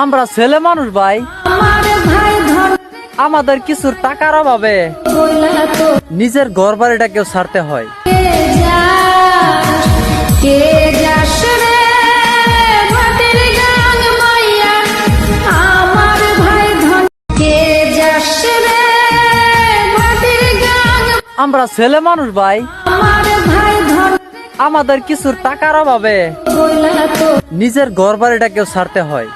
আমরা ছেলে মানুষ ভাই, আমাদের কিছুর টাকার অভাবে নিজের ঘর বাড়িটাকেও ছাড়তে হয়। আমরা ছেলে মানুষ ভাই, আমাদের কিছুর টাকার অভাবে নিজের ঘর বাড়িটাকেও ছাড়তে হয়।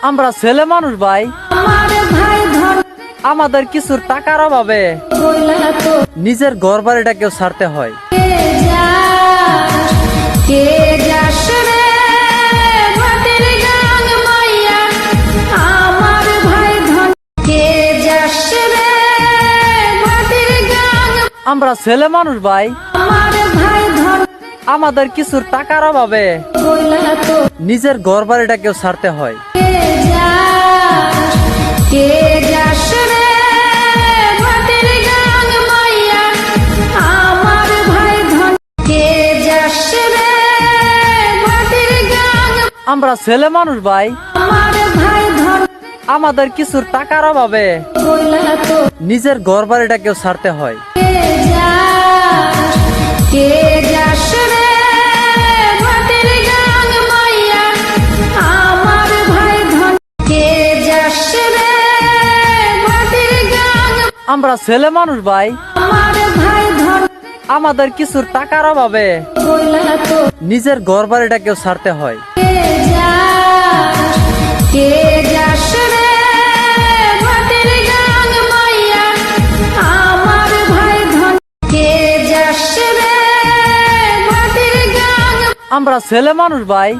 আমরা ছেলে মানুষ ভাই, আমাদের কিছুর টাকার অভাবে নিজের ঘর বাড়িটাকেও ছাড়তে হয়। আমরা ছেলে মানুষ ভাই, আমাদের কিছুর টাকার অভাবে নিজের ঘর বাড়িটাকেও ছাড়তে হয়। আমরা ছেলে মানুষ ভাই, আমাদের কিছুর টাকার অভাবে নিজের ঘর বাড়িটাকেও ছাড়তে হয়। আমরা ছেলে মানুষ ভাই, আমাদের কিছুর টাকার অভাবে নিজের ঘর বাড়িটাকেও ছাড়তে হয়। আমরা ছেলে মানুষ ভাই,